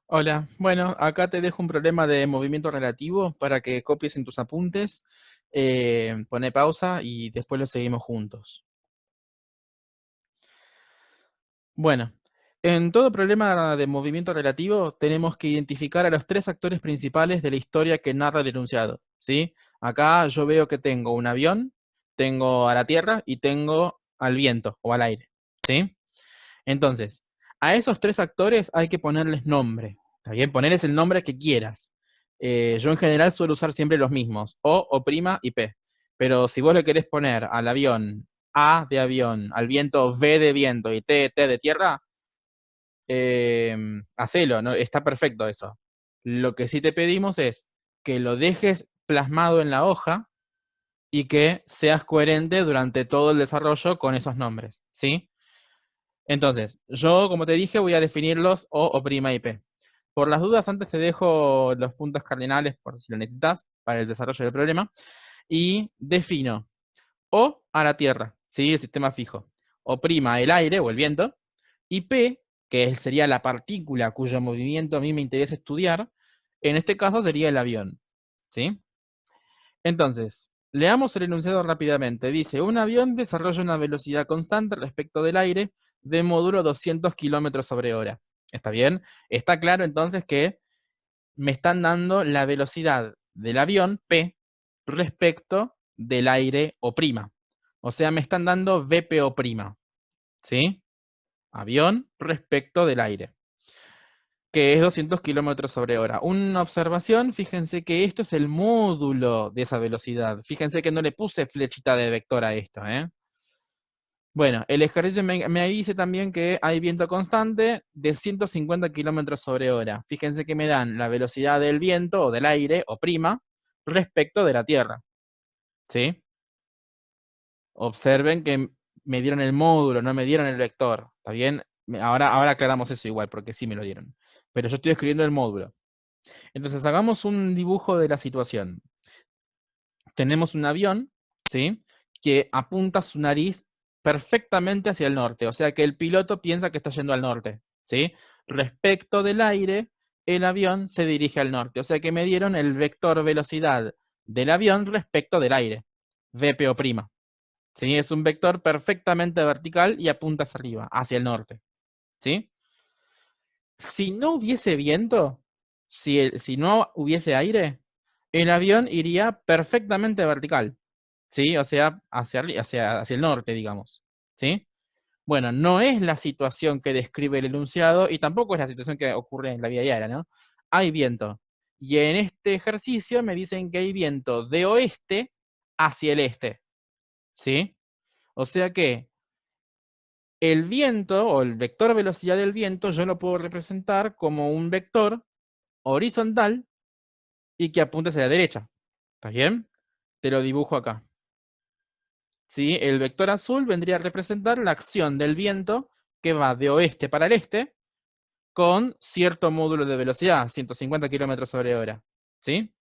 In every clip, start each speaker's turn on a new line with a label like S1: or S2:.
S1: Hola, bueno, acá te dejo un problema de movimiento relativo para que copies en tus apuntes. Poné pausa y después lo seguimos juntos. Bueno, en todo problema de movimiento relativo tenemos que identificar a los tres actores principales de la historia que narra el enunciado, ¿sí? Acá yo veo que tengo un avión, tengo a la tierra y tengo al viento o al aire, ¿sí? Entonces, a esos tres actores hay que ponerles nombre. ¿Está bien? Ponerles el nombre que quieras. Yo en general suelo usar siempre los mismos, O', y P. Pero si vos le querés poner al avión A de avión, al viento V de viento y T de tierra, hacelo, ¿no? Está perfecto eso. Lo que sí te pedimos es que lo dejes plasmado en la hoja y que seas coherente durante todo el desarrollo con esos nombres, ¿sí? Entonces, yo, como te dije, voy a definirlos O', y P. Por las dudas, antes te dejo los puntos cardinales, por si lo necesitas, para el desarrollo del problema. Y defino O a la Tierra, ¿sí? El sistema fijo. O' el aire o el viento. Y P, que sería la partícula cuyo movimiento a mí me interesa estudiar, en este caso sería el avión, ¿sí? Entonces, leamos el enunciado rápidamente. Dice, un avión desarrolla una velocidad constante respecto del aire de módulo 200 kilómetros sobre hora. ¿Está bien? Está claro entonces que me están dando la velocidad del avión, P, respecto del aire o prima. O sea, me están dando VP o prima. ¿Sí? Avión respecto del aire, que es 200 kilómetros sobre hora. Una observación, fíjense que esto es el módulo de esa velocidad. Fíjense que no le puse flechita de vector a esto, ¿eh? Bueno, el ejercicio me dice también que hay viento constante de 150 kilómetros sobre hora. Fíjense que me dan la velocidad del viento o del aire o prima respecto de la Tierra, ¿sí? Observen que me dieron el módulo, no me dieron el vector, ¿está bien? Ahora aclaramos eso igual, porque sí me lo dieron. Pero yo estoy escribiendo el módulo. Entonces hagamos un dibujo de la situación. Tenemos un avión, ¿sí? Que apunta su nariz perfectamente hacia el norte, o sea que el piloto piensa que está yendo al norte, ¿sí? Respecto del aire, el avión se dirige al norte, o sea que me dieron el vector velocidad del avión respecto del aire, VPO', ¿sí? Es un vector perfectamente vertical y apunta hacia arriba, hacia el norte, ¿sí? Si no hubiese viento, si no hubiese aire, el avión iría perfectamente vertical, ¿sí? O sea, hacia el norte, digamos, ¿sí? Bueno, no es la situación que describe el enunciado y tampoco es la situación que ocurre en la vida diaria, ¿no? Hay viento. Y en este ejercicio me dicen que hay viento de oeste hacia el este, ¿sí? O sea que el viento o el vector velocidad del viento yo lo puedo representar como un vector horizontal y que apunte hacia la derecha. ¿Está bien? Te lo dibujo acá. ¿Sí? El vector azul vendría a representar la acción del viento que va de oeste para el este con cierto módulo de velocidad, 150 kilómetros sobre hora. ¿Sí?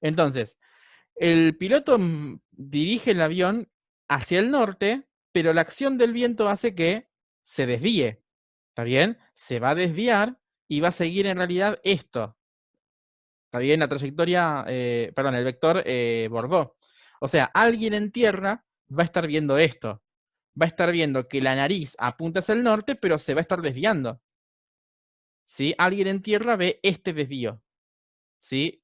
S1: Entonces, el piloto dirige el avión hacia el norte, pero la acción del viento hace que se desvíe. ¿Está bien? Se va a desviar y va a seguir en realidad esto. ¿Está bien? La trayectoria, perdón, el vector Bordeaux. O sea, alguien en tierra va a estar viendo esto. Va a estar viendo que la nariz apunta hacia el norte, pero se va a estar desviando. ¿Sí? Alguien en tierra ve este desvío. ¿Sí?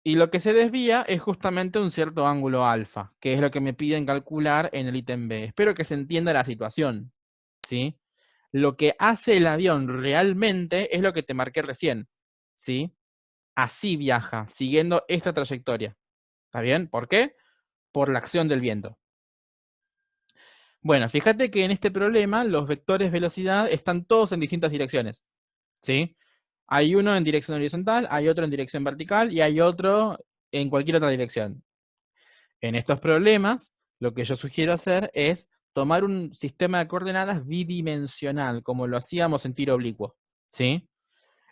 S1: Y lo que se desvía es justamente un cierto ángulo alfa, que es lo que me piden calcular en el ítem B. Espero que se entienda la situación. ¿Sí? Lo que hace el avión realmente es lo que te marqué recién. ¿Sí? Así viaja, siguiendo esta trayectoria. ¿Está bien? ¿Por qué? Por la acción del viento. Bueno, fíjate que en este problema los vectores velocidad están todos en distintas direcciones. ¿Sí? Hay uno en dirección horizontal, hay otro en dirección vertical y hay otro en cualquier otra dirección. En estos problemas, lo que yo sugiero hacer es tomar un sistema de coordenadas bidimensional, como lo hacíamos en tiro oblicuo. ¿Sí?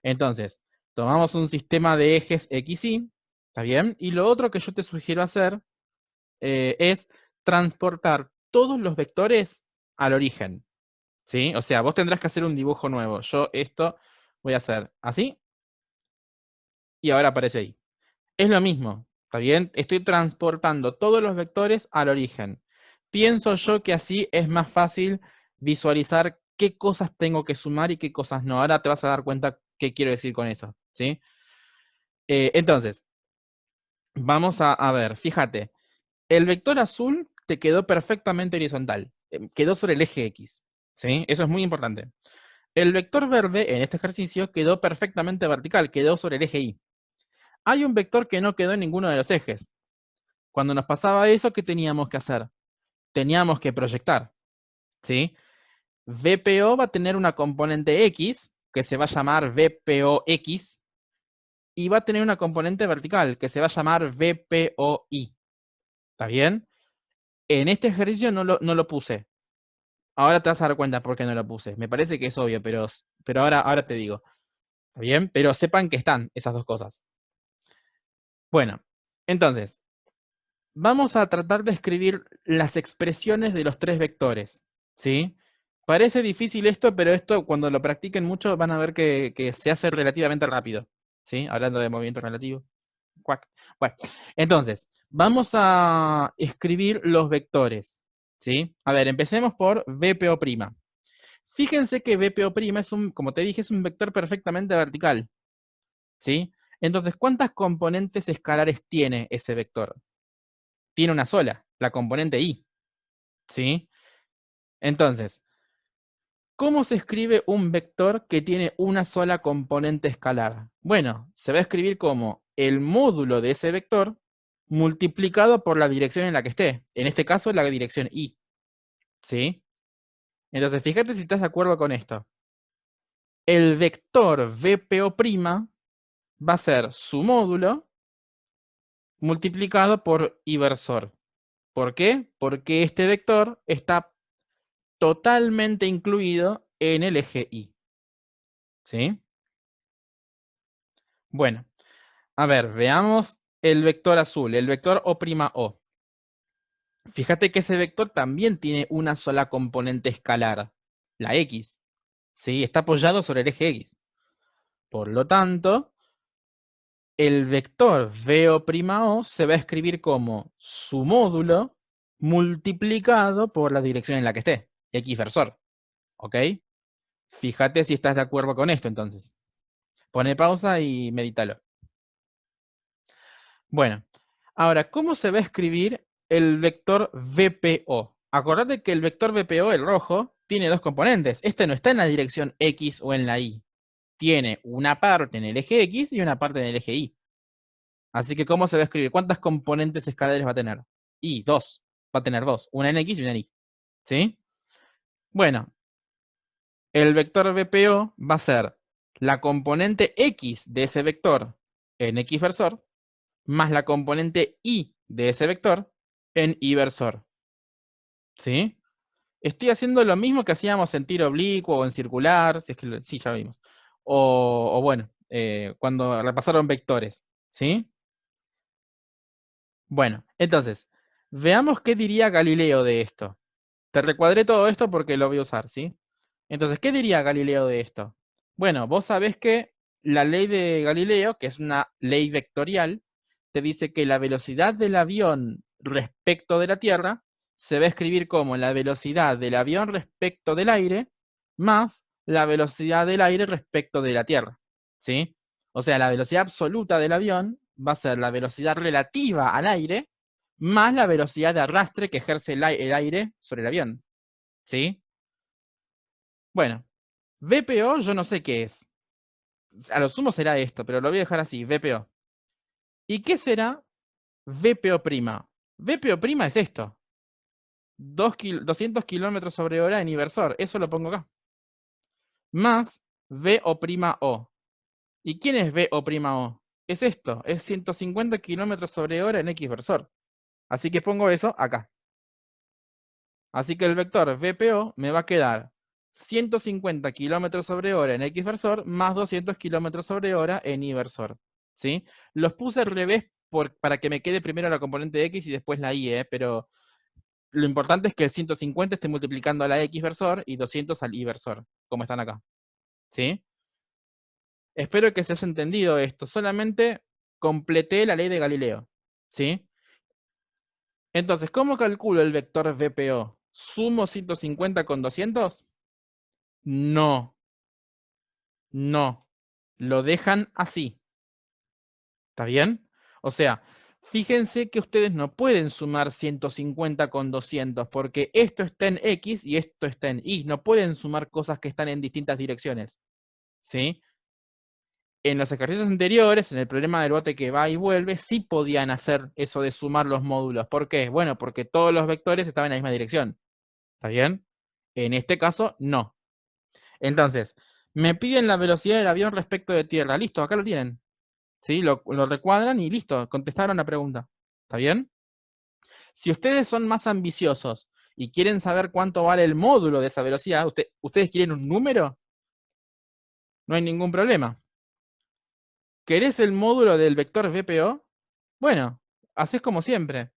S1: Entonces, tomamos un sistema de ejes X, Y, ¿está bien? Y lo otro que yo te sugiero hacer es transportar todos los vectores al origen, ¿sí? O sea, vos tendrás que hacer un dibujo nuevo. Yo esto voy a hacer así, y ahora aparece ahí. Es lo mismo, ¿está bien? Estoy transportando todos los vectores al origen. Pienso yo que así es más fácil visualizar qué cosas tengo que sumar y qué cosas no. Ahora te vas a dar cuenta qué quiero decir con eso, ¿sí? Entonces, vamos a ver, fíjate, el vector azul te quedó perfectamente horizontal, quedó sobre el eje X, ¿sí? Eso es muy importante. El vector verde en este ejercicio quedó perfectamente vertical, quedó sobre el eje Y. Hay un vector que no quedó en ninguno de los ejes. Cuando nos pasaba eso, ¿qué teníamos que hacer? Teníamos que proyectar, ¿sí? VPO va a tener una componente X, que se va a llamar VPOX, y va a tener una componente vertical, que se va a llamar VPOY. ¿Está bien? En este ejercicio no lo puse. Ahora te vas a dar cuenta por qué no lo puse. Me parece que es obvio, pero ahora te digo. ¿Está bien? Pero sepan que están esas dos cosas. Bueno, entonces, vamos a tratar de escribir las expresiones de los tres vectores, ¿sí? Parece difícil esto, pero esto cuando lo practiquen mucho van a ver que se hace relativamente rápido, ¿sí? Hablando de movimiento relativo. Cuac. Bueno, entonces, vamos a escribir los vectores, ¿sí? A ver, empecemos por VPO'. Fíjense que VPO' es como te dije, es un vector perfectamente vertical, ¿sí? Entonces, ¿cuántas componentes escalares tiene ese vector? Tiene una sola, la componente Y, ¿sí? Entonces, ¿cómo se escribe un vector que tiene una sola componente escalar? Bueno, se va a escribir como el módulo de ese vector multiplicado por la dirección en la que esté. En este caso, la dirección Y, ¿sí? Entonces, fíjate si estás de acuerdo con esto. El vector VPO' va a ser su módulo multiplicado por I versor. ¿Por qué? Porque este vector está totalmente incluido en el eje Y. ¿Sí? Bueno, a ver, veamos el vector azul, el vector O'O. Fíjate que ese vector también tiene una sola componente escalar, la X. ¿Sí? Está apoyado sobre el eje X. Por lo tanto, el vector VO' se va a escribir como su módulo multiplicado por la dirección en la que esté, X versor. ¿Ok? Fíjate si estás de acuerdo con esto entonces. Pone pausa y medítalo. Bueno, ahora, ¿cómo se va a escribir el vector VPO? Acordate que el vector VPO, el rojo, tiene dos componentes. Este no está en la dirección X o en la Y. Tiene una parte en el eje X y una parte en el eje Y. Así que, ¿cómo se va a escribir? ¿Cuántas componentes escalares va a tener? Y dos. Va a tener dos. Una en X y una en Y. ¿Sí? Bueno, el vector VPO va a ser la componente X de ese vector en X versor más la componente Y de ese vector en Y versor. ¿Sí? Estoy haciendo lo mismo que hacíamos en tiro oblicuo o en circular, si es que sí, ya lo vimos. O bueno, cuando repasaron vectores. ¿Sí? Bueno, entonces, veamos qué diría Galileo de esto. Te recuadré todo esto porque lo voy a usar, ¿sí? Entonces, ¿qué diría Galileo de esto? Bueno, vos sabés que la ley de Galileo, que es una ley vectorial, te dice que la velocidad del avión respecto de la Tierra se va a escribir como la velocidad del avión respecto del aire más la velocidad del aire respecto de la Tierra, ¿sí? O sea, la velocidad absoluta del avión va a ser la velocidad relativa al aire más la velocidad de arrastre que ejerce el aire sobre el avión, ¿sí? Bueno, VPO yo no sé qué es. A lo sumo será esto, pero lo voy a dejar así, VPO. ¿Y qué será VPO'? VPO' es esto. 200 kilómetros sobre hora en inversor. Eso lo pongo acá. Más VO'. ¿Y quién es VO'? Es esto. Es 150 kilómetros sobre hora en X versor. Así que pongo eso acá. Así que el vector VPO me va a quedar 150 kilómetros sobre hora en X versor más 200 kilómetros sobre hora en Y versor. ¿Sí? Los puse al revés para que me quede primero la componente X y después la Y, pero lo importante es que el 150 esté multiplicando a la X versor y 200 al Y versor, como están acá. ¿Sí? Espero que se haya entendido esto. Solamente completé la ley de Galileo. ¿Sí? Entonces, ¿cómo calculo el vector VPO? ¿Sumo 150 con 200? No, no. Lo dejan así. ¿Está bien? O sea, fíjense que ustedes no pueden sumar 150 con 200 porque esto está en X y esto está en Y. No pueden sumar cosas que están en distintas direcciones. ¿Sí? En los ejercicios anteriores, en el problema del bote que va y vuelve, sí podían hacer eso de sumar los módulos. ¿Por qué? Bueno, porque todos los vectores estaban en la misma dirección. ¿Está bien? En este caso, no. Entonces, me piden la velocidad del avión respecto de tierra. Listo, acá lo tienen. ¿Sí? Lo recuadran y listo, contestaron la pregunta. ¿Está bien? Si ustedes son más ambiciosos y quieren saber cuánto vale el módulo de esa velocidad, ¿ustedes quieren un número? No hay ningún problema. ¿Querés el módulo del vector VPO? Bueno, haces como siempre.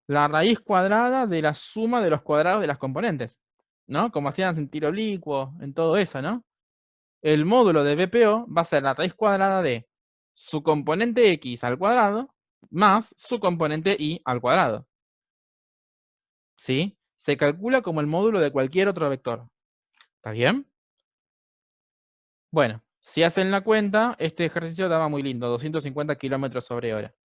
S1: La raíz cuadrada de la suma de los cuadrados de las componentes. ¿No? Como hacían en tiro oblicuo, en todo eso, ¿no? El módulo de VPO va a ser la raíz cuadrada de su componente X al cuadrado más su componente Y al cuadrado. ¿Sí? Se calcula como el módulo de cualquier otro vector. ¿Está bien? Bueno, si hacen la cuenta, este ejercicio daba muy lindo, 250 kilómetros sobre hora.